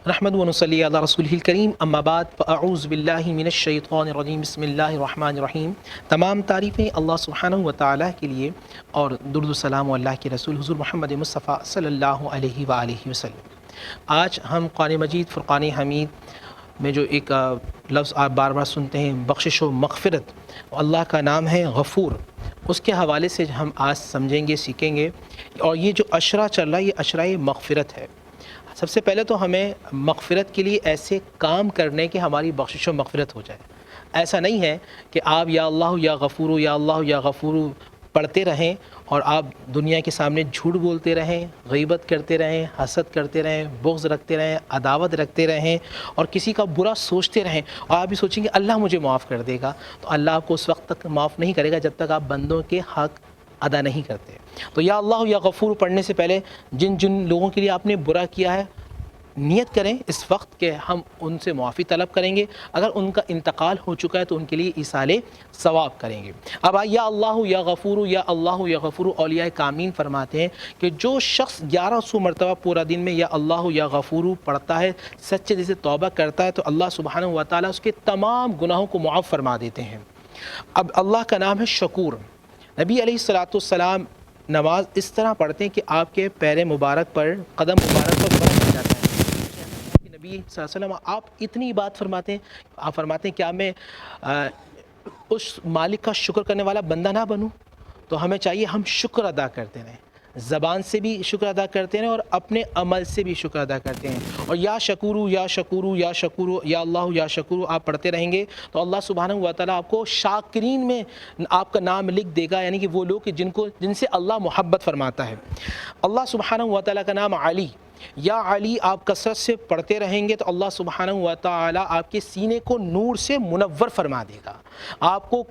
نحمد ونصلی علی رسولہ الکریم اما بعد فاعوذ باللہ من الشیطان الرجیم بسم اللہ الرحمن الرحیم۔ تمام تعریفیں اللہ سبحانہ و تعالیٰ کے لیے اور درود و سلام اللہ کے رسول حضور محمد مصطفیٰ صلی اللہ علیہ وآلہ وسلم۔ آج ہم قرآن مجید فرقان حمید میں جو ایک لفظ آپ بار بار سنتے ہیں بخشش و مغفرت، اللہ کا نام ہے غفور، اس کے حوالے سے ہم آج سمجھیں گے، سیکھیں گے۔ اور یہ جو عشرہ چل رہا ہے یہ عشرہ مغفرت ہے۔ سب سے پہلے تو ہمیں مغفرت کے لیے ایسے کام کرنے کہ ہماری بخشش و مغفرت ہو جائے۔ ایسا نہیں ہے کہ آپ یا اللہ یا غفور یا اللہ یا غفور پڑھتے رہیں اور آپ دنیا کے سامنے جھوٹ بولتے رہیں، غیبت کرتے رہیں، حسد کرتے رہیں، بغض رکھتے رہیں، عداوت رکھتے رہیں اور کسی کا برا سوچتے رہیں، اور آپ بھی سوچیں گے اللہ مجھے معاف کر دے گا، تو اللہ آپ کو اس وقت تک معاف نہیں کرے گا جب تک آپ بندوں کے حق ادا نہیں کرتے۔ تو یا اللہ یا غفور پڑھنے سے پہلے جن جن لوگوں کے لیے آپ نے برا کیا ہے نیت کریں اس وقت کہ ہم ان سے معافی طلب کریں گے، اگر ان کا انتقال ہو چکا ہے تو ان کے لیے ایصال ثواب کریں گے۔ اب یا اللہ یا غفور یا اللہ یا غفور اولیاء کامین فرماتے ہیں کہ جو شخص 1100 مرتبہ پورا دن میں یا اللہ یا غفور پڑھتا ہے، سچے دل سے توبہ کرتا ہے، تو اللہ سبحانہ و تعالیٰ اس کے تمام گناہوں کو معاف فرما دیتے ہیں۔ اب اللہ کا نام ہے شکور۔ نبی علیہ الصلوۃ والسلام نماز اس طرح پڑھتے ہیں کہ آپ کے پیر مبارک پر، قدم مبارک پر برف بن جاتا ہے۔ نبی صلی اللہ علیہ وسلم آپ اتنی بات فرماتے ہیں، آپ فرماتے ہیں کیا میں اس مالک کا شکر کرنے والا بندہ نہ بنوں؟ تو ہمیں چاہیے ہم شکر ادا کرتے رہیں، زبان سے بھی شکر ادا کرتے رہیں اور اپنے عمل سے بھی شکر ادا کرتے ہیں۔ اور یا شکورو یا شکورو یا شکورو یا اللہ یا شکورو آپ پڑھتے رہیں گے تو اللہ سبحانہ و تعالیٰ آپ کو شاکرین میں آپ کا نام لکھ دے گا، یعنی کہ وہ لوگ جن سے اللہ محبت فرماتا ہے۔ اللہ سبحانہ و تعالیٰ کا نام علی، یا علی آپ کثرت سے پڑھتے رہیں گے تو اللہ سبحانہ و تعالیٰ آپ کے سینے کو نور سے منور فرما دے گا، آپ کو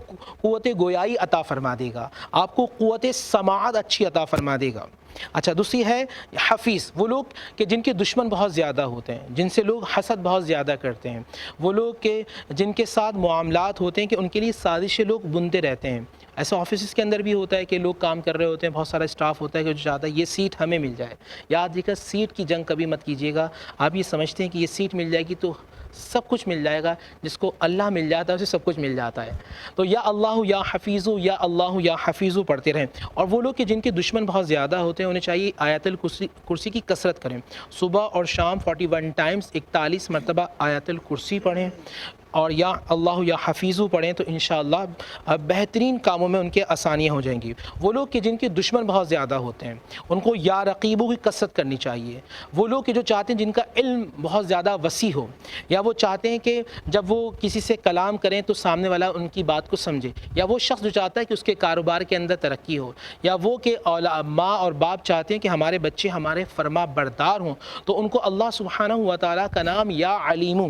قوت گویائی عطا فرما دے گا، آپ کو قوت سماعت اچھی عطا فرما دے گا۔ اچھا، دوسری ہے حفیظ، وہ لوگ کہ جن کے دشمن بہت زیادہ ہوتے ہیں، جن سے لوگ حسد بہت زیادہ کرتے ہیں، وہ لوگ کہ جن کے ساتھ معاملات ہوتے ہیں کہ ان کے لیے سازشیں لوگ بنتے رہتے ہیں۔ ایسا آفیسز کے اندر بھی ہوتا ہے کہ لوگ کام کر رہے ہوتے ہیں، بہت سارا اسٹاف ہوتا ہے کہ جو چاہتا ہے یہ سیٹ ہمیں مل جائے۔ یاد رکھیے سیٹ کی جنگ کبھی مت کیجیے گا۔ آپ یہ سمجھتے ہیں کہ یہ سیٹ مل جائے گی تو سب کچھ مل جائے گا، جس کو اللہ مل جاتا ہے اسے سب کچھ مل جاتا ہے۔ تو یا اللہ یا حفیظو یا اللہ یا حفیظو پڑھتے رہیں۔ اور وہ لوگ کہ جن کے دشمن بہت زیادہ ہوتے ہیں انہیں چاہیے آیت الکرسی کی کثرت کریں، صبح اور شام 41 ٹائمز 41 مرتبہ آیت الکرسی پڑھیں اور یا اللہ یا حفیظو پڑھیں تو انشاءاللہ بہترین کاموں میں ان کے آسانیاں ہو جائیں گی۔ وہ لوگ کہ جن کے دشمن بہت زیادہ ہوتے ہیں ان کو یا رقیبوں کی کثرت کرنی چاہیے۔ وہ لوگ کہ جو چاہتے ہیں جن کا علم بہت زیادہ وسیع ہو، یا وہ چاہتے ہیں کہ جب وہ کسی سے کلام کریں تو سامنے والا ان کی بات کو سمجھے، یا وہ شخص جو چاہتا ہے کہ اس کے کاروبار کے اندر ترقی ہو، یا وہ کہ ماں اور باپ چاہتے ہیں کہ ہمارے بچے ہمارے فرما بردار ہوں، تو ان کو اللہ سبحانہ و تعالیٰ کا نام یا علیمو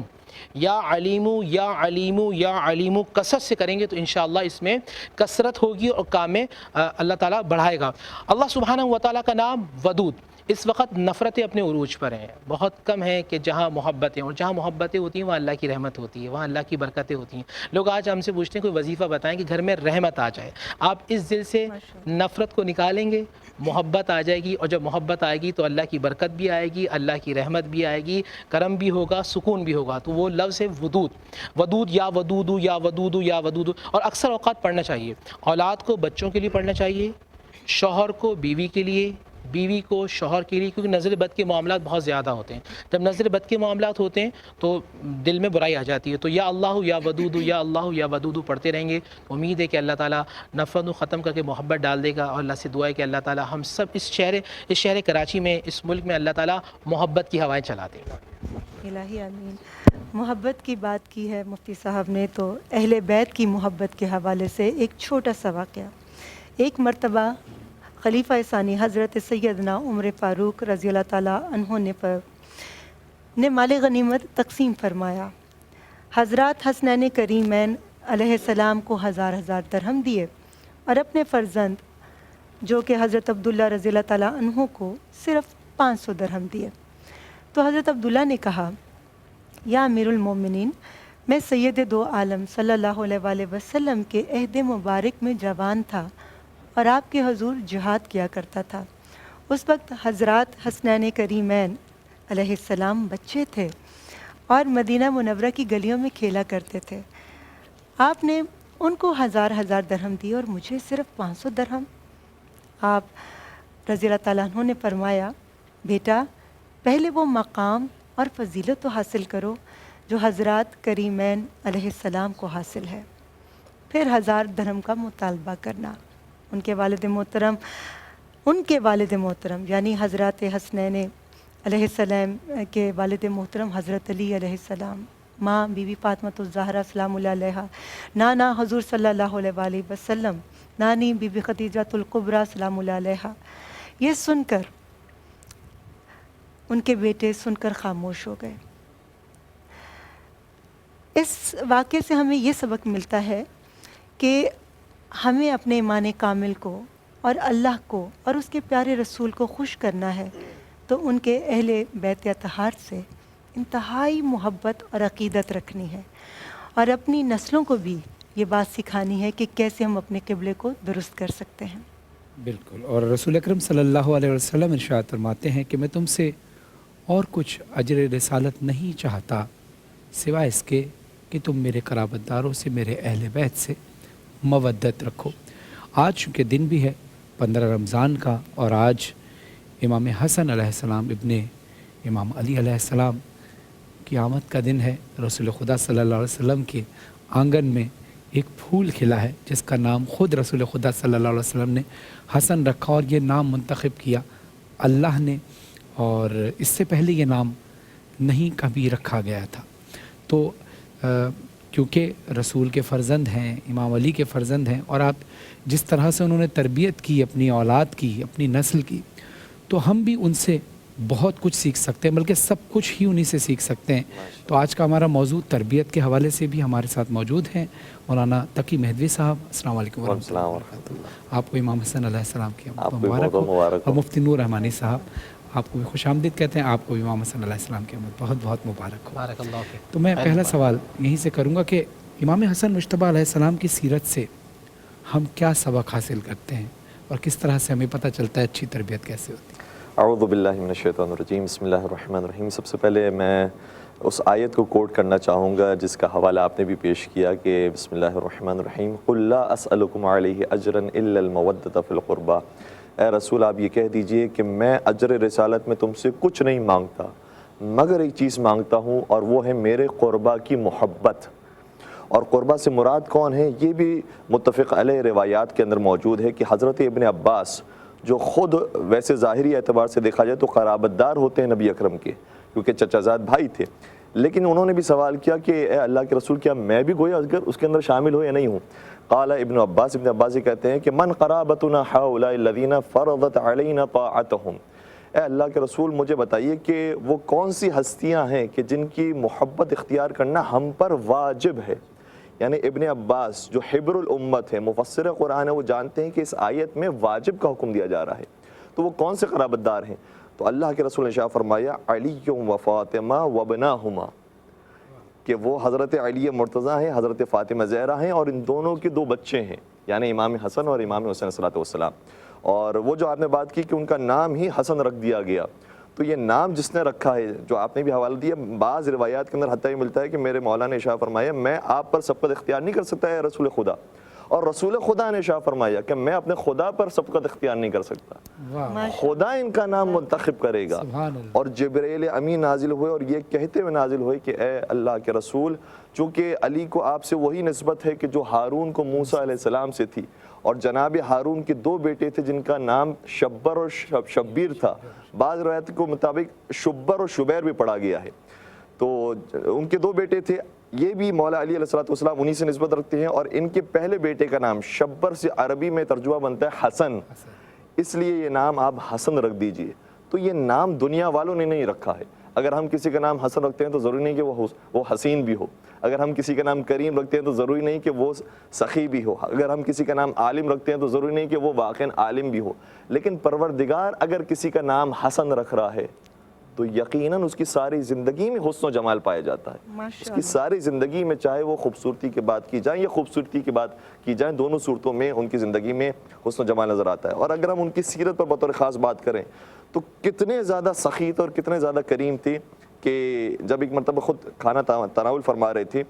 یا علیمو یا علیمو یا علیمو کثرت سے کریں گے تو انشاءاللہ اس میں کثرت ہوگی اور کام میں اللہ تعالیٰ بڑھائے گا۔ اللہ سبحانہ و تعالیٰ کا نام ودود۔ اس وقت نفرتیں اپنے عروج پر ہیں، بہت کم ہیں کہ جہاں محبتیں، اور جہاں محبتیں ہوتی ہیں وہاں اللہ کی رحمت ہوتی ہے، وہاں اللہ کی برکتیں ہوتی ہیں۔ لوگ آج ہم سے پوچھتے ہیں کوئی وظیفہ بتائیں کہ گھر میں رحمت آ جائے۔ آپ اس دل سے نفرت کو نکالیں گے، محبت آ جائے گی، اور جب محبت آئے گی تو اللہ کی برکت بھی آئے گی، اللہ کی رحمت بھی آئے گی، کرم بھی ہوگا، سکون بھی ہوگا۔ تو وہ لفظ ہے ودود۔ ودود یا ودودو یا ودودو یا ودودو، اور اکثر اوقات پڑھنا چاہیے۔ اولاد کو بچوں کے لیے پڑھنا چاہیے، شوہر کو بیوی کے لیے، بیوی کو شوہر کے لیے، کیونکہ نظر بد کے معاملات بہت زیادہ ہوتے ہیں۔ جب نظر بد کے معاملات ہوتے ہیں تو دل میں برائی آ جاتی ہے۔ تو یا اللہ یا ودودو یا اللہ یا ودودو پڑھتے رہیں گے، امید ہے کہ اللہ تعالیٰ نفرت کو ختم کر کے محبت ڈال دے گا، اور اللہ سے دعا ہے کہ اللہ تعالیٰ ہم سب اس شہر کراچی میں، اس ملک میں اللہ تعالیٰ محبت کی ہوائیں چلا دے گا۔ الہی آمین۔ محبت کی بات کی ہے مفتی صاحب نے، تو اہل بیت کی محبت کے حوالے سے ایک چھوٹا سا واقعہ۔ ایک مرتبہ خلیفہ ثانی حضرت سیدنا عمر فاروق رضی اللہ تعالیٰ عنہ نے مال غنیمت تقسیم فرمایا۔ حضرات حسنین کریمین علیہ السلام کو 1000 درہم دیے، اور اپنے فرزند جو کہ حضرت عبداللہ رضی اللہ تعالیٰ عنہ کو صرف 500 درہم دیے۔ تو حضرت عبداللہ نے کہا، یا امیر المومنین، میں سید دو عالم صلی اللہ علیہ وآلہ وسلم کے عہد مبارک میں جوان تھا اور آپ کے حضور جہاد کیا کرتا تھا۔ اس وقت حضرات حسنین کریمین علیہ السلام بچے تھے اور مدینہ منورہ کی گلیوں میں کھیلا کرتے تھے، آپ نے ان کو ہزار ہزار درہم دی اور مجھے صرف 500 درہم۔ آپ رضی اللہ تعالیٰ عنہ نے فرمایا، بیٹا پہلے وہ مقام اور فضیلت تو حاصل کرو جو حضرات کریمین علیہ السلام کو حاصل ہے، پھر 1000 درہم کا مطالبہ کرنا۔ ان کے والد محترم یعنی حضرات حسنین علیہ السلام کے والد محترم حضرت علی علیہ السلام، ماں بی بی فاطمۃ الزہرا سلام اللہ علیہا، نانا حضور صلی اللہ علیہ وآلہ وسلم، نانی بی بی خدیجۃ الکبریٰ سلام اللہ علیہا، یہ سن کر ان کے بیٹے سن کر خاموش ہو گئے۔ اس واقعے سے ہمیں یہ سبق ملتا ہے کہ ہمیں اپنے ایمان کامل کو اور اللہ کو اور اس کے پیارے رسول کو خوش کرنا ہے تو ان کے اہل بیت اطہار سے انتہائی محبت اور عقیدت رکھنی ہے، اور اپنی نسلوں کو بھی یہ بات سکھانی ہے کہ کیسے ہم اپنے قبلے کو درست کر سکتے ہیں۔ بالکل، اور رسول اکرم صلی اللہ علیہ وسلم ارشاد فرماتے ہیں کہ میں تم سے اور کچھ اجر رسالت نہیں چاہتا سوائے اس کے کہ تم میرے قرابت داروں سے، میرے اہل بیت سے مودت رکھو۔ آج چونکہ دن بھی ہے 15 رمضان کا، اور آج امام حسن علیہ السلام ابن امام علی علیہ السلام کی آمد کا دن ہے، رسول خدا صلی اللہ علیہ وسلم کے آنگن میں ایک پھول کھلا ہے جس کا نام خود رسول خدا صلی اللہ علیہ وسلم نے حسن رکھا، اور یہ نام منتخب کیا اللہ نے، اور اس سے پہلے یہ نام نہیں کبھی رکھا گیا تھا۔ تو کیونکہ رسول کے فرزند ہیں، امام علی کے فرزند ہیں، اور آپ جس طرح سے انہوں نے تربیت کی اپنی اولاد کی، اپنی نسل کی، تو ہم بھی ان سے بہت کچھ سیکھ سکتے ہیں، بلکہ سب کچھ ہی انہی سے سیکھ سکتے ہیں۔ تو آج کا ہمارا موضوع تربیت کے حوالے سے بھی ہمارے ساتھ موجود ہیں مولانا تقی مہدوی صاحب۔ السلام علیکم ورحمۃ اللہ وبرکاتہ۔ آپ کو امام حسن علیہ السلام کی مبارک ہو، اور مفتی نور رحمانی صاحب آپ کو بھی خوش آمدید کہتے ہیں، آپ کو بھی امام حسن علیہ السلام کی بہت بہت مبارک ہو۔ بارک اللہ فیک۔ تو میں پہلا سوال یہیں سے کروں گا کہ امام حسن مجتبی علیہ السلام کی سیرت سے ہم کیا سبق حاصل کرتے ہیں، اور کس طرح سے ہمیں پتہ چلتا ہے اچھی تربیت کیسے ہوتی ہے؟ اعوذ باللہ من الشیطان الرجیم، بسم اللہ الرحمن الرحیم۔ سب سے پہلے میں اس آیت کو کوٹ کرنا چاہوں گا جس کا حوالہ آپ نے بھی پیش کیا کہ بسم اللہ الرحمن الرحیم، قل لا اسألکم علیہ اجرا الا المودۃ فی القربى۔ اے رسول آپ یہ کہہ دیجئے کہ میں اجر رسالت میں تم سے کچھ نہیں مانگتا مگر ایک چیز مانگتا ہوں، اور وہ ہے میرے قربا کی محبت۔ اور قربا سے مراد کون ہے، یہ بھی متفق علیہ روایات کے اندر موجود ہے کہ حضرت ابن عباس جو خود ویسے ظاہری اعتبار سے دیکھا جائے تو قرابت دار ہوتے ہیں نبی اکرم کے، کیونکہ چچا زاد بھائی تھے، لیکن انہوں نے بھی سوال کیا کہ اے اللہ کے رسول کیا میں بھی گویا اس کے اندر شامل ہوں یا نہیں ہوں؟ قال ابن عباس یہ کہتے ہیں کہ من قرابتنا هؤلاء الذین فرضت علینا طاعتهم۔ اے اللہ کے رسول مجھے بتائیے کہ وہ کون سی ہستیاں ہیں کہ جن کی محبت اختیار کرنا ہم پر واجب ہے۔ یعنی ابن عباس جو حبر الامت ہے، مفسر قرآن ہے، وہ جانتے ہیں کہ اس آیت میں واجب کا حکم دیا جا رہا ہے، تو وہ کون سے قرابت دار ہیں؟ تو اللہ کے رسول نے ارشاد فرمایا علی و فاطمہ وابناہما، کہ وہ حضرت علی مرتضیٰ ہیں، حضرت فاطمہ زہرا ہیں، اور ان دونوں کے 2 بچے ہیں، یعنی امام حسن اور امام حسین صلی اللہ علیہ وسلم۔ اور وہ جو آپ نے بات کی کہ ان کا نام ہی حسن رکھ دیا گیا، تو یہ نام جس نے رکھا ہے جو آپ نے بھی حوالہ دیا، بعض روایات کے اندر حتیٰ یہ ملتا ہے کہ میرے مولا نے ارشاد فرمایا میں آپ پر سبقت اختیار نہیں کر سکتا ہے رسول خدا، اور رسول خدا نے ارشاد فرمایا کہ میں اپنے خدا پر سبقت اختیار نہیں کر سکتا، خدا ان کا نام منتخب کرے گا۔ اور جبرائیل امین نازل ہوئے اور یہ کہتے ہوئے نازل ہوئے کہ اے اللہ کے رسول، چونکہ علی کو آپ سے وہی نسبت ہے کہ جو ہارون کو موسیٰ علیہ السلام سے تھی، اور جناب ہارون کے 2 بیٹے تھے جن کا نام شبر اور شبیر تھا، بعض روایت کے مطابق شبر اور شبیر بھی پڑھا گیا ہے، تو ان کے 2 بیٹے تھے، یہ بھی مولا علی علیہ السلام انہی سے نسبت رکھتے ہیں، اور ان کے پہلے بیٹے کا نام شبر سے عربی میں ترجمہ بنتا ہے حسن، اس لیے یہ نام آپ حسن رکھ دیجئے۔ تو یہ نام دنیا والوں نے نہیں رکھا ہے، اگر ہم کسی کا نام حسن رکھتے ہیں تو ضروری نہیں کہ وہ حسین بھی ہو، اگر ہم کسی کا نام کریم رکھتے ہیں تو ضروری نہیں کہ وہ سخی بھی ہو، اگر ہم کسی کا نام عالم رکھتے ہیں تو ضروری نہیں کہ وہ واقعاً عالم بھی ہو، لیکن پروردگار اگر کسی کا نام حسن رکھ رہا ہے تو یقیناً اس کی ساری زندگی میں حسن و جمال پایا جاتا ہے. اس کی ساری زندگی میں چاہے وہ خوبصورتی کی بات کی جائے یا خوبصورتی کی بات کی جائے، دونوں صورتوں میں ان کی زندگی میں حسن و جمال نظر آتا ہے. اور اگر ہم ان کی سیرت پر بطور خاص بات کریں تو کتنے زیادہ سخی تھے اور کتنے زیادہ کریم تھے کہ جب ایک مرتبہ خود کھانا تناول فرما رہے تھے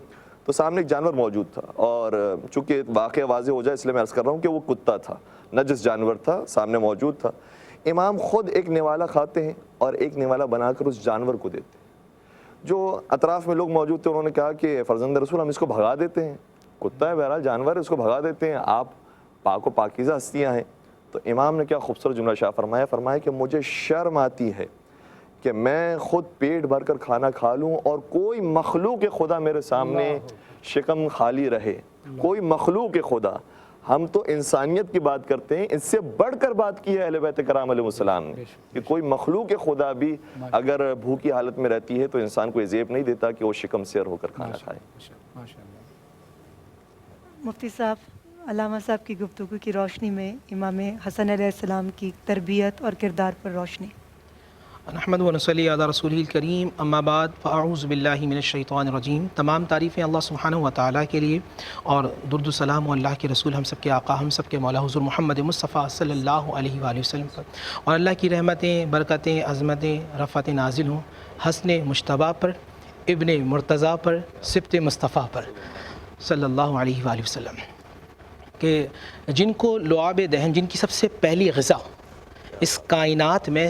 تو سامنے ایک جانور موجود تھا، اور چونکہ واقعہ واضح ہو جائے اس لیے میں عرض کر رہا ہوں کہ وہ کتا تھا، نجس جانور تھا، سامنے موجود تھا. امام خود ایک نوالا کھاتے ہیں اور ایک نوالا بنا کر اس جانور کو دیتے ہیں. جو اطراف میں لوگ موجود تھے انہوں نے کہا کہ فرزند رسول ہم اس کو بھگا دیتے ہیں، کتا ہے بہرحال جانور ہے، اس کو بھگا دیتے ہیں، آپ پاک و پاکیزہ ہستیاں ہیں. تو امام نے کیا خوبصورت جملہ شاہ فرمایا کہ مجھے شرم آتی ہے کہ میں خود پیٹ بھر کر کھانا کھا لوں اور کوئی مخلوق خدا میرے سامنے شکم خالی رہے. کوئی مخلوق خدا، ہم تو انسانیت کی بات کرتے ہیں، اس سے بڑھ کر بات کی ہے اہل بیت کرام علیہ السلام نے کہ کوئی مخلوق خدا بھی اگر بھوکی حالت میں رہتی ہے تو انسان کو عذاب نہیں دیتا کہ وہ شکم سیر ہو کر کھانا کھائے. مفتی صاحب، علامہ صاحب کی گفتگو کی روشنی میں امام حسن علیہ السلام کی تربیت اور کردار پر روشنی. نحمد و نصلی علی رسول الکریم، اما بعد فاعوذ باللہ من الشیطان الرجیم. تمام تعریفیں اللہ سبحانہ و تعالیٰ کے لیے، اور درد و سلام و اللہ کے رسول ہم سب کے آقا، ہم سب کے مولا حضور محمد مصطفیٰ صلی اللہ علیہ وآلہ وسلم پر، اور اللہ کی رحمتیں، برکتیں، عظمتیں، رفعتیں نازل ہوں حسن مجتبیٰ پر، ابن مرتضیٰ پر، سبط مصطفیٰ پر صلی اللہ علیہ وآلہ وسلم، کہ جن کو لعاب دہن، جن کی سب سے پہلی غذا اس کائنات میں،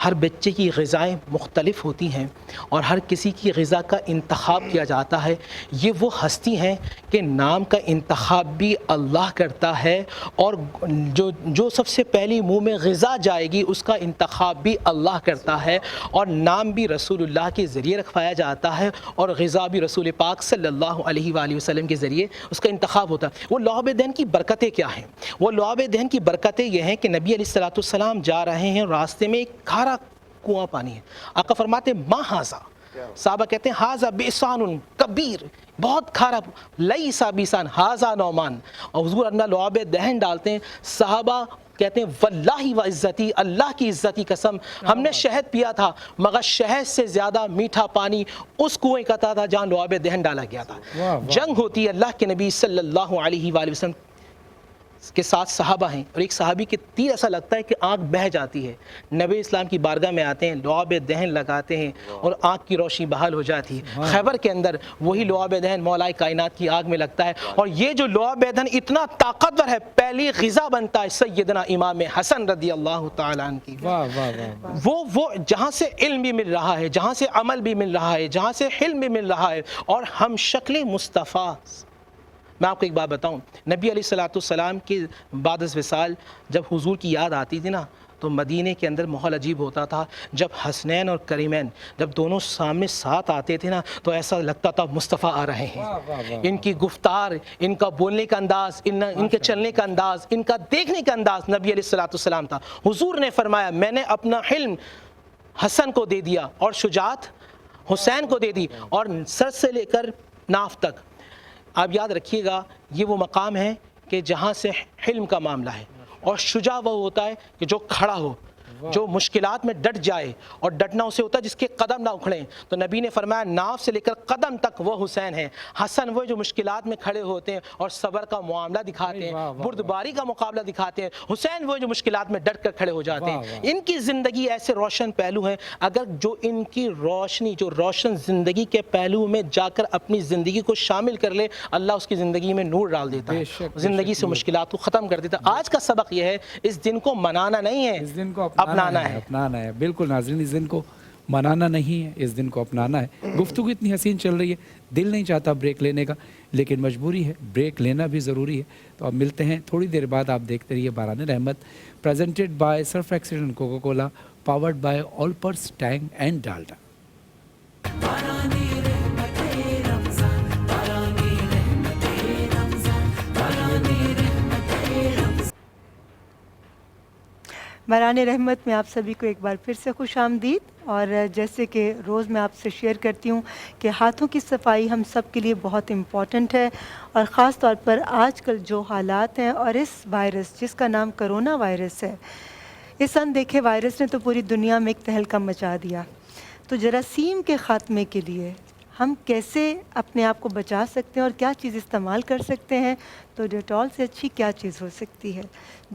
ہر بچے کی غذائیں مختلف ہوتی ہیں اور ہر کسی کی غذا کا انتخاب کیا جاتا ہے. یہ وہ ہستی ہیں کہ نام کا انتخاب بھی اللہ کرتا ہے، اور جو سب سے پہلی منہ میں غذا جائے گی اس کا انتخاب بھی اللہ کرتا ہے، اور نام بھی رسول اللہ کے ذریعے رکھوایا جاتا ہے، اور غذا بھی رسول پاک صلی اللہ علیہ وآلہ وسلم کے ذریعے اس کا انتخاب ہوتا ہے. وہ لعاب دہن کی برکتیں کیا ہیں؟ وہ لعاب دہن کی برکتیں یہ ہیں کہ نبی علیہ الصلوۃ والسلام جا رہے ہیں، راستے میں ایک کھارا کنواں پانی ہے. آقا فرماتے ہیں ما ہاذا، صحابہ کہتے ہیں ہاذا بیسان کبیر، بہت کھارا، لیسا بیسان ہاذا نعمان. اور حضور اپنا لعاب دہن ڈالتے ہیں. صحابہ کہتے ہیں واللہ و عزتی، اللہ کی عزت کی قسم، ہم نے شہد پیا تھا مگر شہد سے زیادہ میٹھا پانی اس کنویں کا تھا جہاں لعاب دہن ڈالا گیا تھا. جنگ ہوتی ہے اللہ کے نبی صلی اللہ علیہ وآلہ وسلم کے ساتھ صحابہ ہیں، اور ایک صحابی کے تیر ایسا لگتا ہے کہ آنکھ بہہ جاتی ہے. نبی اسلام کی بارگاہ میں آتے ہیں، لعاب دہن لگاتے ہیں اور آنکھ کی روشنی بحال ہو جاتی ہے. خیبر کے اندر وہی لعاب دہن مولا کائنات کی آگ میں لگتا ہے، اور یہ جو لعاب دہن اتنا طاقتور ہے، پہلی غذا بنتا ہے سیدنا امام حسن رضی اللہ تعالیٰ عنہ کی. وہ جہاں سے علم بھی مل رہا ہے، جہاں سے عمل بھی مل رہا ہے، جہاں سے حلم بھی مل رہا ہے، اور ہم شکل مصطفیٰ. میں آپ کو ایک بات بتاؤں، نبی علیہ الصلوۃ والسلام کے بعد از وصال جب حضور کی یاد آتی تھی نا تو مدینے کے اندر ماحول عجیب ہوتا تھا. جب حسنین اور کریمین جب دونوں سامنے ساتھ آتے تھے نا تو ایسا لگتا تھا مصطفیٰ آ رہے ہیں. ان کی گفتار، ان کا بولنے کا انداز، ان کے چلنے کا انداز، ان کا دیکھنے کا انداز نبی علیہ الصلوۃ والسلام تھا. حضور نے فرمایا میں نے اپنا حلم حسن کو دے دیا اور شجاعت حسین کو دے دی، اور سر سے لے کر ناف تک. آپ یاد رکھیے گا یہ وہ مقام ہے کہ جہاں سے حلم کا معاملہ ہے، اور شجاع وہ ہوتا ہے کہ جو کھڑا ہو، جو مشکلات میں ڈٹ جائے، اور ڈٹنا اسے ہوتا ہے جس کے قدم نہ اکھڑیں. تو نبی نے فرمایا ناف سے لے کر قدم تک وہ حسین ہیں. حسن وہ جو مشکلات میں کھڑے ہوتے ہیں اور صبر کا معاملہ دکھاتے ہیں، بردباری کا مقابلہ دکھاتے ہیں. حسین وہ جو مشکلات میں ڈٹ کر کھڑے ہو جاتے ہیں. ان کی زندگی ایسے روشن پہلو ہیں، اگر جو ان کی روشنی، جو روشن زندگی کے پہلو میں جا کر اپنی زندگی کو شامل کر لے، اللہ اس کی زندگی میں نور ڈال دیتا ہے، زندگی سے مشکلات کو ختم کر دیتا ہے. آج کا سبق یہ ہے اس دن کو منانا نہیں ہے، اس دن کو اپنانا ہے. بالکل ناظرین، اس دن کو منانا نہیں ہے، اس دن کو اپنانا ہے. گفتگو اتنی حسین چل رہی ہے، دل نہیں چاہتا بریک لینے کا، لیکن مجبوری ہے، بریک لینا بھی ضروری ہے. تو اب ملتے ہیں تھوڑی دیر بعد. آپ دیکھتے رہیے باران رحمت، presented by Surf accident Coca Cola, powered by Olpers Tang and Dalda. Baran Rahmat میں آپ سبھی کو ایک بار پھر سے خوش آمدید. اور جیسے کہ روز میں آپ سے شیئر کرتی ہوں کہ ہاتھوں کی صفائی ہم سب کے لیے بہت امپورٹنٹ ہے، اور خاص طور پر آج کل جو حالات ہیں اور اس وائرس جس کا نام کرونا وائرس ہے، اس اندیکھے وائرس نے تو پوری دنیا میں ایک تہلکہ مچا دیا. تو جراثیم کے خاتمے کے لیے ہم کیسے اپنے آپ کو بچا سکتے ہیں اور کیا چیز استعمال کر سکتے ہیں؟ تو ڈیٹول سے اچھی کیا چیز ہو سکتی ہے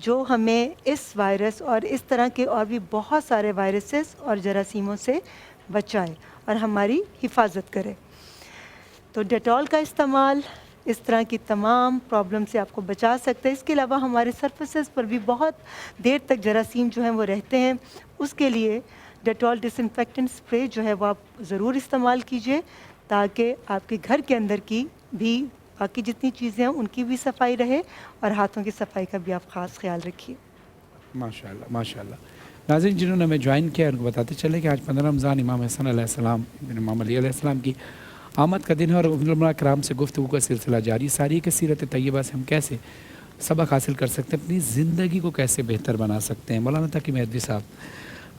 جو ہمیں اس وائرس اور اس طرح کے اور بھی بہت سارے وائرسز اور جراثیموں سے بچائے اور ہماری حفاظت کرے؟ تو ڈیٹول کا استعمال اس طرح کی تمام پرابلم سے آپ کو بچا سکتے ہیں۔ اس کے علاوہ ہمارے سرفیسز پر بھی بہت دیر تک جراثیم جو ہیں وہ رہتے ہیں، اس کے لیے ڈیٹول ڈس انفیکٹنٹ اسپرے جو ہے وہ آپ ضرور استعمال کیجئے تاکہ آپ کے گھر کے اندر کی بھی باقی جتنی چیزیں ہیں ان کی بھی صفائی رہے اور ہاتھوں کی صفائی کا بھی آپ خاص خیال رکھیے۔ ماشاء اللہ ماشاء اللہ۔ ناظرین جنہوں نے ہمیں جوائن کیا ان کو بتاتے چلے کہ آج 15 رمضان امام حسن علیہ السلام امام علی علیہ السلام کی آمد کا دن ہے اور علماء کرام سے گفتگو کا سلسلہ جاری ساری کہ سیرت طیبہ سے ہم کیسے سبق حاصل کر سکتے ہیں، اپنی زندگی کو کیسے بہتر بنا سکتے ہیں۔ مولانا تقی مہدوی صاحب،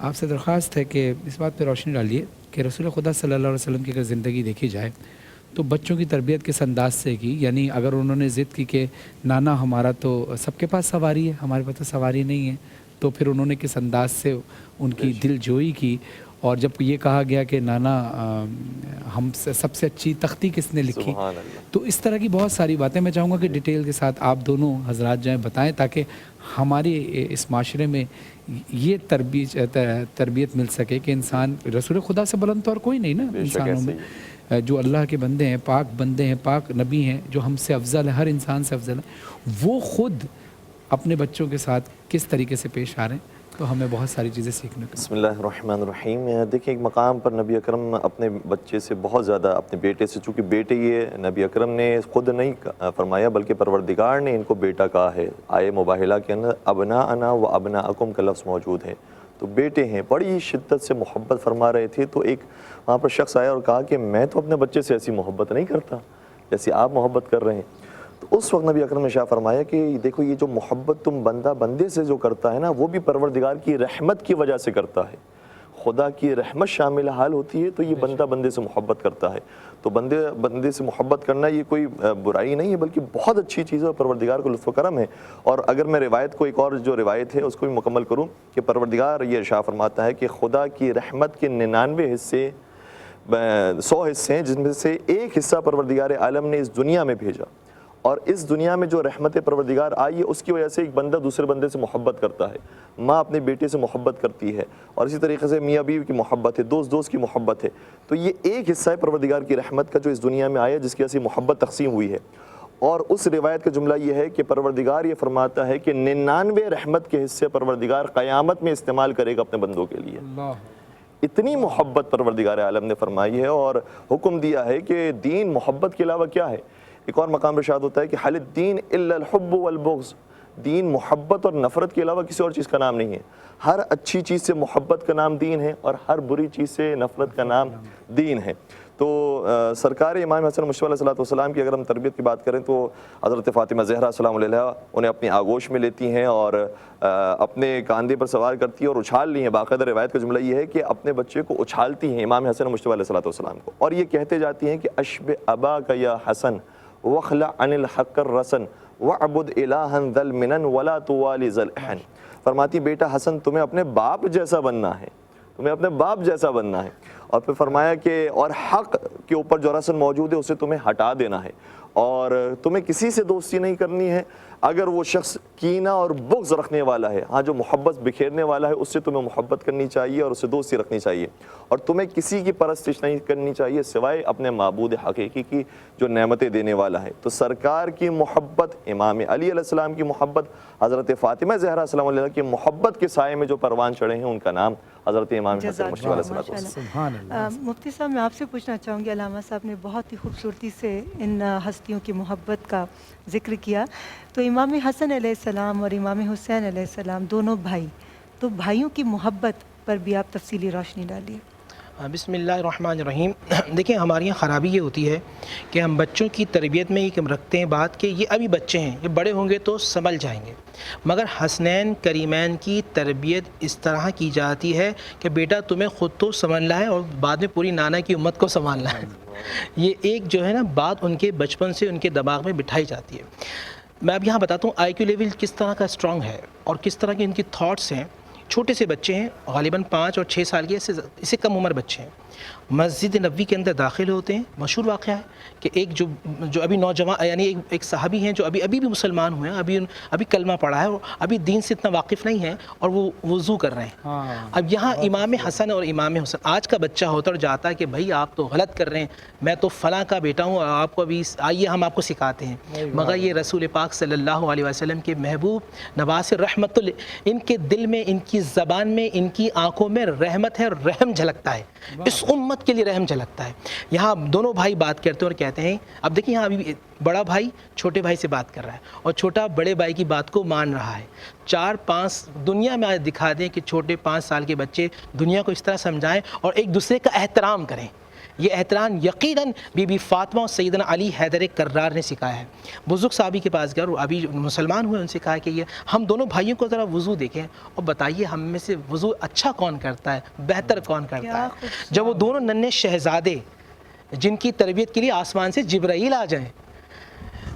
آپ سے درخواست ہے کہ اس بات پہ روشنی ڈالیے کہ رسول خدا صلی اللہ علیہ وسلم کی اگر زندگی دیکھی جائے تو بچوں کی تربیت کس انداز سے کی، یعنی اگر انہوں نے ضد کی کہ نانا ہمارا تو سب کے پاس سواری ہے، ہمارے پاس تو سواری نہیں ہے، تو پھر انہوں نے کس انداز سے ان کی دل جوئی کی، اور جب یہ کہا گیا کہ نانا ہم سے سب سے اچھی تختی کس نے لکھی، تو اس طرح کی بہت ساری باتیں میں چاہوں گا کہ ڈیٹیل کے ساتھ آپ دونوں حضرات جو ہیں بتائیں تاکہ ہماری اس معاشرے میں یہ تربیت مل سکے کہ انسان رسول خدا سے بلند تو اور کوئی نہیں نا انسانوں میں، جو اللہ کے بندے ہیں، پاک بندے ہیں، پاک نبی ہیں، جو ہم سے افضل ہے، ہر انسان سے افضل ہے، وہ خود اپنے بچوں کے ساتھ کس طریقے سے پیش آ رہے ہیں، تو ہمیں بہت ساری چیزیں سیکھنے کو۔ بسم اللہ الرحمن الرحیم۔ دیکھیں ایک مقام پر نبی اکرم اپنے بچے سے بہت زیادہ، اپنے بیٹے سے، چونکہ بیٹے یہ نبی اکرم نے خود نہیں فرمایا بلکہ پروردگار نے ان کو بیٹا کہا ہے، آئے مباہلہ کے اندر ابناءنا و ابناءکم کا لفظ موجود ہے، تو بیٹے ہیں، بڑی شدت سے محبت فرما رہے تھے۔ تو ایک وہاں پر شخص آیا اور کہا کہ میں تو اپنے بچے سے ایسی محبت نہیں کرتا جیسی آپ محبت کر رہے ہیں۔ تو اس وقت نبی اکرم نے شاہ فرمایا کہ دیکھو یہ جو محبت تم بندہ بندے سے جو کرتا ہے نا، وہ بھی پروردگار کی رحمت کی وجہ سے کرتا ہے، خدا کی رحمت شامل حال ہوتی ہے، تو یہ بندہ بندے سے محبت کرتا ہے۔ تو بندے سے محبت کرنا یہ کوئی برائی نہیں ہے بلکہ بہت اچھی چیز ہے اور پروردگار کو لطف و کرم ہے۔ اور اگر میں روایت کو ایک اور جو روایت ہے اس کو بھی مکمل کروں کہ پروردگار یہ ارشاد فرماتا ہے کہ خدا کی رحمت کے 99 حصے 100 حصے ہیں جن میں سے ایک حصہ پروردگار عالم نے اس دنیا میں بھیجا، اور اس دنیا میں جو رحمت پروردگار آئی ہے اس کی وجہ سے ایک بندہ دوسرے بندے سے محبت کرتا ہے، ماں اپنے بیٹے سے محبت کرتی ہے، اور اسی طریقے سے میاں بیوی کی محبت ہے، دوست کی محبت ہے۔ تو یہ ایک حصہ ہے پروردگار کی رحمت کا جو اس دنیا میں آیا، جس کی وجہ سے محبت تقسیم ہوئی ہے۔ اور اس روایت کا جملہ یہ ہے کہ پروردگار یہ فرماتا ہے کہ 99 رحمت کے حصے پروردگار قیامت میں استعمال کرے گا اپنے بندوں کے لیے۔ اتنی محبت پروردگار عالم نے فرمائی ہے اور حکم دیا ہے کہ دین محبت کے علاوہ کیا ہے۔ ایک اور مقام ارشاد ہوتا ہے کہ حل الدین الا الحب والبغض، دین محبت اور نفرت کے علاوہ کسی اور چیز کا نام نہیں ہے۔ ہر اچھی چیز سے محبت کا نام دین ہے اور ہر بری چیز سے نفرت کا نام دین ہے۔ تو سرکار امام حسن مصطفیٰ علیہ السلام کی اگر ہم تربیت کی بات کریں تو حضرت فاطمہ زہرا السلام علیہ انہیں اپنی آغوش میں لیتی ہیں اور اپنے کاندھے پر سوار کرتی ہیں اور اچھال لی ہیں۔ باقاعدہ روایت کا جملہ یہ ہے کہ اپنے بچے کو اچھالتی ہیں امام حسن مصطفیٰ علیہ السلام کو، اور یہ کہتے جاتی ہیں کہ اشب اباک یا حسن وخلع عن الحق الرسن وعبد الہا ذا المنن ولا توالی ذا الاحن۔ فرماتی بیٹا حسن تمہیں اپنے باپ جیسا بننا ہے، تمہیں اپنے باپ جیسا بننا ہے، اور پھر فرمایا کہ اور حق کے اوپر جو رسن موجود ہے اسے تمہیں ہٹا دینا ہے، اور تمہیں کسی سے دوستی نہیں کرنی ہے اگر وہ شخص کینہ اور بغض رکھنے والا ہے، ہاں جو محبت بکھیرنے والا ہے اس سے تمہیں محبت کرنی چاہیے اور اس سے دوستی رکھنی چاہیے، اور تمہیں کسی کی پرستش نہیں کرنی چاہیے سوائے اپنے معبود حقیقی کی جو نعمتیں دینے والا ہے۔ تو سرکار کی محبت، امام علی علیہ السلام کی محبت، حضرت فاطمہ زہرا السلام علیہ کی محبت کے سائے میں جو پروان چڑھے ہیں ان کا نام حضرت امام حسن مصطفیٰ علیہ السلام۔ مفتی صاحب میں آپ سے پوچھنا چاہوں گی، علامہ صاحب نے بہت ہی خوبصورتی سے ان ہستیوں کی محبت کا ذکر کیا، تو امام حسن علیہ السلام اور امام حسین علیہ السلام دونوں بھائی، تو بھائیوں کی محبت پر بھی آپ تفصیلی روشنی ڈالیے۔ بسم اللہ الرحمن الرحیم۔ دیکھیں ہماری یہاں خرابی یہ ہوتی ہے کہ ہم بچوں کی تربیت میں ایک رکھتے ہیں بات کہ یہ ابھی بچے ہیں، یہ بڑے ہوں گے تو سنبھل جائیں گے، مگر حسنین کریمین کی تربیت اس طرح کی جاتی ہے کہ بیٹا تمہیں خود تو سنبھلنا ہے اور بعد میں پوری نانا کی امت کو سنبھالنا ہے۔ یہ ایک جو ہے نا بات ان کے بچپن سے ان کے دماغ میں بٹھائی جاتی ہے۔ میں اب یہاں بتاتا ہوں آئی کیو لیول کس طرح کا اسٹرانگ ہے اور کس طرح کے ان کی تھاٹس ہیں۔ چھوٹے سے بچے ہیں، غالباً 5 اور 6 سال کے، اس سے کم عمر بچے ہیں، مسجد نبوی کے اندر داخل ہوتے ہیں۔ مشہور واقعہ ہے کہ ایک جو ابھی نوجوان، یعنی ایک صحابی ہیں جو ابھی بھی مسلمان ہوئے ہیں، ابھی کلمہ پڑھا ہے اور ابھی دین سے اتنا واقف نہیں ہے، اور وہ وضو کر رہے ہیں۔ اب یہاں امام حسن اور امام حسین، آج کا بچہ ہوتا اور جاتا ہے کہ بھائی آپ تو غلط کر رہے ہیں، میں تو فلاں کا بیٹا ہوں اور آپ کو ابھی آئیے ہم آپ کو سکھاتے ہیں۔ مگر یہ رسول پاک صلی اللہ علیہ وسلم کے محبوب نواز رحمت ان کے دل میں، ان کی زبان میں، ان کی آنکھوں میں رحمت ہے، رحم جھلکتا ہے، اس امت کے لیے رحم جھلکتا ہے۔ یہاں دونوں بھائی بات کرتے ہیں اور کہتے ہیں، اب دیکھیں یہاں ابھی بڑا بھائی چھوٹے بھائی سے بات کر رہا ہے اور چھوٹا بڑے بھائی کی بات کو مان رہا ہے۔ 4-5 دنیا میں آج دکھا دیں کہ چھوٹے 5 سال کے بچے دنیا کو اس طرح سمجھائیں اور ایک دوسرے کا احترام کریں۔ یہ احترام یقیناً بی بی فاطمہ اور سیدنا علی حیدر کرار نے سکھایا ہے۔ بزرگ صحابی کے پاس گیا اور ابھی مسلمان ہوئے، ان سے کہا کہ یہ ہم دونوں بھائیوں کو ذرا وضو دیکھیں اور بتائیے ہم میں سے وضو اچھا کون کرتا ہے، بہتر کون کرتا ہے۔ جب وہ دونوں ننھے شہزادے جن کی تربیت کے لیے آسمان سے جبرائیل آ جائیں،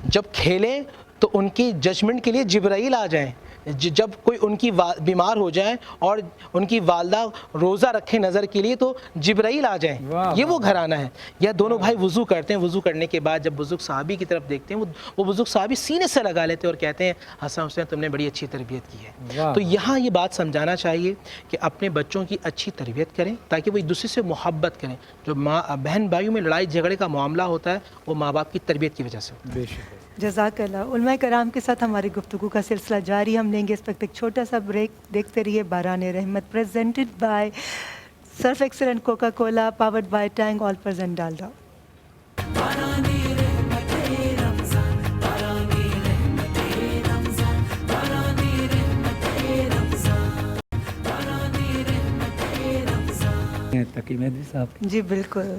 جب کھیلیں تو ان کی ججمنٹ کے لیے جبرائیل آ جائیں، جب کوئی ان کی بیمار ہو جائیں اور ان کی والدہ روزہ رکھیں نظر کے لیے تو جبرائیل آ جائیں، یہ وہ گھرانہ ہے۔ یا دونوں بھائی وضو کرتے ہیں، وضو کرنے کے بعد جب بزرگ صحابی کی طرف دیکھتے ہیں، وہ بزرگ صحابی سینے سے لگا لیتے ہیں اور کہتے ہیں حسن حسین تم نے بڑی اچھی تربیت کی ہے۔ تو یہاں یہ بات سمجھانا چاہیے کہ اپنے بچوں کی اچھی تربیت کریں تاکہ وہ ایک دوسرے سے محبت کریں۔ جو بہن بھائیوں میں لڑائی جھگڑے کا معاملہ ہوتا ہے وہ ماں باپ کی تربیت کی وجہ سے ہوتا ہے۔ جزاک اللہ۔ علماء کرام کے ساتھ ہماری گفتگو کا سلسلہ جاری، ہم لیں گے اس وقت ایک چھوٹا سا بریک۔ دیکھتے رہیے باران رحمت، presented by surf excellent coca Cola, powered by Tang, all present Dalda. Taqi Mahdavi صاحب جی بالکل۔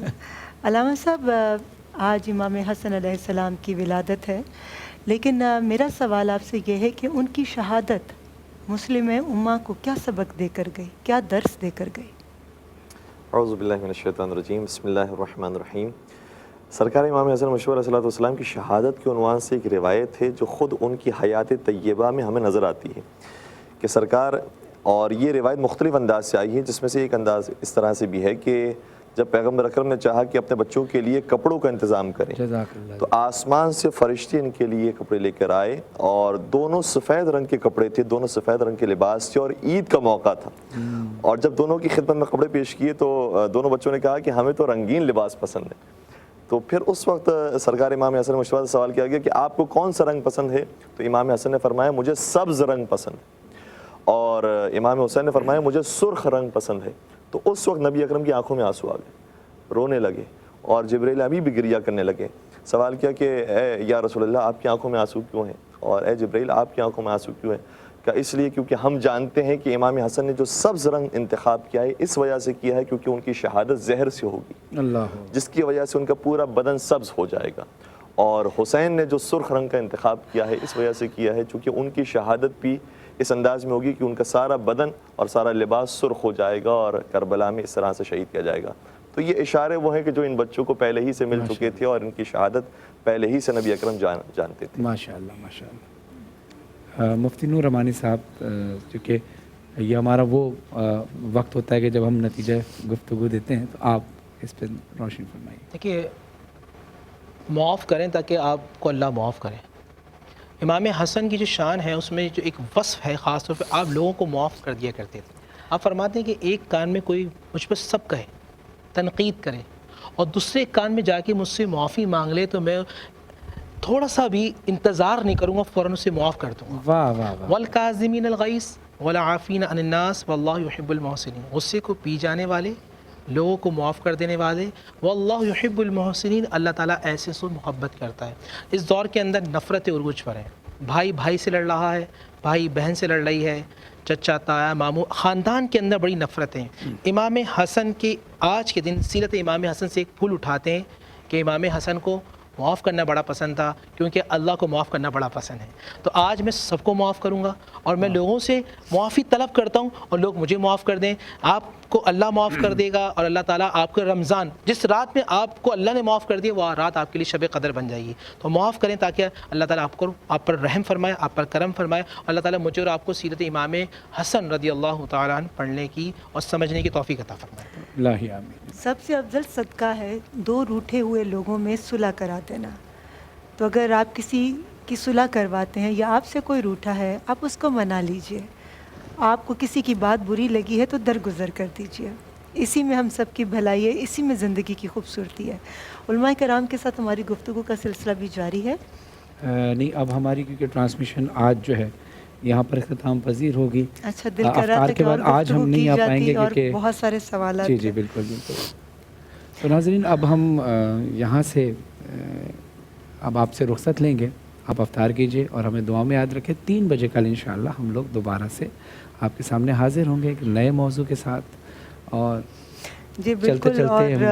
علامہ صاحب، آج امام حسن علیہ السلام کی ولادت ہے، لیکن میرا سوال آپ سے یہ ہے کہ ان کی شہادت مسلم امہ کو کیا سبق دے کر گئی، کیا درس دے کر گئی؟ اعوذ باللہ من الشیطان الرجیم، بسم اللہ الرحمن الرحیم۔ سرکار امام حسن مشہور علیہ السلام کی شہادت کے عنوان سے ایک روایت ہے جو خود ان کی حیات طیبہ میں ہمیں نظر آتی ہے کہ سرکار، اور یہ روایت مختلف انداز سے آئی ہے، جس میں سے ایک انداز اس طرح سے بھی ہے کہ جب پیغمبر اکرم نے چاہا کہ اپنے بچوں کے لیے کپڑوں کا انتظام کریں تو آسمان سے فرشتے ان کے لیے کپڑے لے کر آئے، اور دونوں سفید رنگ کے کپڑے تھے، دونوں سفید رنگ کے لباس تھے، اور عید کا موقع تھا۔ اور جب دونوں کی خدمت میں کپڑے پیش کیے تو دونوں بچوں نے کہا کہ ہمیں تو رنگین لباس پسند ہے۔ تو پھر اس وقت سرکار امام حسن مشہور سے سوال کیا گیا کہ آپ کو کون سا رنگ پسند ہے؟ تو امام حسن نے فرمایا مجھے سبز رنگ پسند ہے، اور امام حسین نے فرمایا مجھے سرخ رنگ پسند ہے۔ تو اس وقت نبی اکرم کی آنکھوں میں آنسو آ گئے، رونے لگے، اور جبرائیل ابھی بھی گریہ کرنے لگے۔ سوال کیا کہ اے یا رسول اللہ آپ کی آنکھوں میں آنسو کیوں ہیں، اور اے جبرائیل آپ کی آنکھوں میں آنسو کیوں ہیں؟ کہ اس لیے کیونکہ ہم جانتے ہیں کہ امام حسن نے جو سبز رنگ انتخاب کیا ہے اس وجہ سے کیا ہے کیونکہ ان کی شہادت زہر سے ہوگی، جس کی وجہ سے ان کا پورا بدن سبز ہو جائے گا۔ اور حسین نے جو سرخ رنگ کا انتخاب کیا ہے اس وجہ سے کیا ہے چونکہ ان کی شہادت بھی اس انداز میں ہوگی کہ ان کا سارا بدن اور سارا لباس سرخ ہو جائے گا اور کربلا میں اس طرح سے شہید کیا جائے گا۔ تو یہ اشارے وہ ہیں کہ جو ان بچوں کو پہلے ہی سے مل چکے تھے اور ان کی شہادت پہلے ہی سے نبی اکرم جانتے تھے۔ ماشاءاللہ ماشاءاللہ۔ مفتی نور رحمانی صاحب، چونکہ یہ ہمارا وہ وقت ہوتا ہے کہ جب ہم نتیجہ گفتگو دیتے ہیں تو آپ اس پہ روشنی فرمائیے۔ دیکھیے، معاف کریں تاکہ آپ کو اللہ معاف کرے۔ امام حسن کی جو شان ہے اس میں جو ایک وصف ہے، خاص طور پہ آپ لوگوں کو معاف کر دیا کرتے تھے۔ آپ فرماتے ہیں کہ ایک کان میں کوئی مجھ پر سب کہے، تنقید کرے، اور دوسرے کان میں جا کے مجھ سے معافی مانگ لے تو میں تھوڑا سا بھی انتظار نہیں کروں گا، فوراً اسے معاف کر دوں گا۔ واہ واہ واہ۔ والکاظمین الغیظ والعافین عن الناس واللہ یحب المحسنین، غصے کو پی جانے والے، لوگوں کو معاف کر دینے والے، واللہ یحب المحسنین، اللہ تعالیٰ ایسے سے محبت کرتا ہے۔ اس دور کے اندر نفرت عروج پر ہے، بھائی بھائی سے لڑ رہا ہے، بھائی بہن سے لڑ رہی ہے، چچا تایا ماموں، خاندان کے اندر بڑی نفرتیں۔ امام حسن کے آج کے دن سیرت امام حسن سے ایک پھول اٹھاتے ہیں کہ امام حسن کو معاف کرنا بڑا پسند تھا کیونکہ اللہ کو معاف کرنا بڑا پسند ہے. تو آج میں سب کو معاف کروں گا اور میں لوگوں سے معافی طلب کرتا ہوں اور لوگ مجھے معاف کر دیں. آپ کو اللہ معاف کر دے گا اور اللہ تعالیٰ آپ کو رمضان جس رات میں آپ کو اللہ نے معاف کر دیا وہ رات آپ کے لیے شب قدر بن جائے گی. تو معاف کریں تاکہ اللہ تعالیٰ آپ پر رحم فرمائے, آپ پر کرم فرمائے. اللہ تعالیٰ مجھے اور آپ کو سیرت امام حسن رضی اللہ تعالیٰ عنہ پڑھنے کی اور سمجھنے کی توفیق عطا فرمائے. اللہ آمین. سب سے افضل صدقہ ہے 2 روٹھے ہوئے لوگوں میں صلح کرا دینا. تو اگر آپ کسی کی صلح کرواتے ہیں یا آپ سے کوئی روٹھا ہے, آپ اس کو منا لیجئے. آپ کو کسی کی بات بری لگی ہے تو درگزر کر دیجئے. اسی میں ہم سب کی بھلائی ہے, اسی میں زندگی کی خوبصورتی ہے. علماء کرام کے ساتھ ہماری گفتگو کا سلسلہ بھی جاری ہے. نہیں, اب ہماری کیونکہ ٹرانسمیشن آج جو ہے یہاں پر اختتام پذیر ہوگی. اچھا, دل کر رہا افطار تھا کے کہ اور بعد آج ہم گفتگو نہیں کی آ پائیں گے جاتی اور کیونکہ بہت سارے سوالات جی ہیں. بالکل بالکل. تو ناظرین, اب ہم یہاں سے اب آپ سے رخصت لیں گے. آپ افطار کیجئے اور ہمیں دعا میں یاد رکھیں. 3 بجے کل انشاءاللہ ہم لوگ دوبارہ سے آپ کے سامنے حاضر ہوں گے ایک نئے موضوع کے ساتھ. اور جی بالکل. اور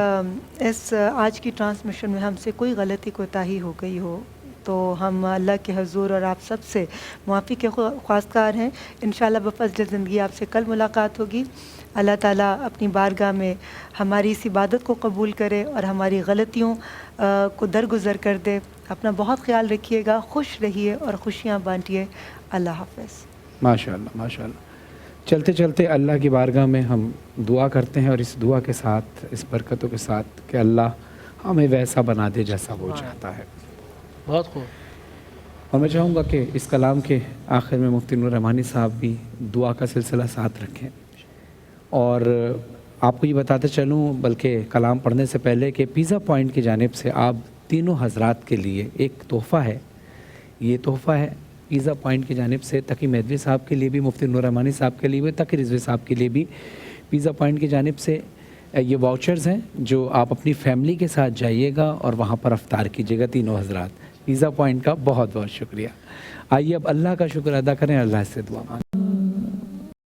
اس آج کی ٹرانسمیشن میں ہم سے کوئی غلطی کوتاہی ہو گئی ہو تو ہم اللہ کے حضور اور آپ سب سے معافی کے خواستگار ہیں. انشاءاللہ بفضل زندگی آپ سے کل ملاقات ہوگی. اللہ تعالیٰ اپنی بارگاہ میں ہماری اس عبادت کو قبول کرے اور ہماری غلطیوں کو درگزر کر دے. اپنا بہت خیال رکھیے گا, خوش رہیے اور خوشیاں بانٹیے. اللہ حافظ. ماشاءاللہ ماشاءاللہ. چلتے چلتے اللہ کی بارگاہ میں ہم دعا کرتے ہیں اور اس دعا کے ساتھ, اس برکتوں کے ساتھ کہ اللہ ہمیں ویسا بنا دے جیسا وہ چاہتا ہے. بہت خوب. اور میں چاہوں گا کہ اس کلام کے آخر میں مفتی نور رحمانی صاحب بھی دعا کا سلسلہ ساتھ رکھیں. اور آپ کو یہ بتاتے چلوں بلکہ کلام پڑھنے سے پہلے کہ پیزا پوائنٹ کی جانب سے آپ تینوں حضرات کے لیے ایک تحفہ ہے. یہ تحفہ ہے پیزا پوائنٹ کی جانب سے تقی مہدوی صاحب کے لیے بھی, مفتی نور رحمانی صاحب کے لیے بھی, تقی رضوی صاحب کے لیے بھی. پیزا پوائنٹ کی جانب سے یہ واؤچرز ہیں جو آپ اپنی فیملی کے ساتھ جائیے گا اور وہاں پر افطار کیجیے گا تینوں حضرات. پیزا پوائنٹ کا بہت بہت شکریہ. آئیے اب اللہ کا شکر ادا کریں, اللہ سے دعا مانگیں.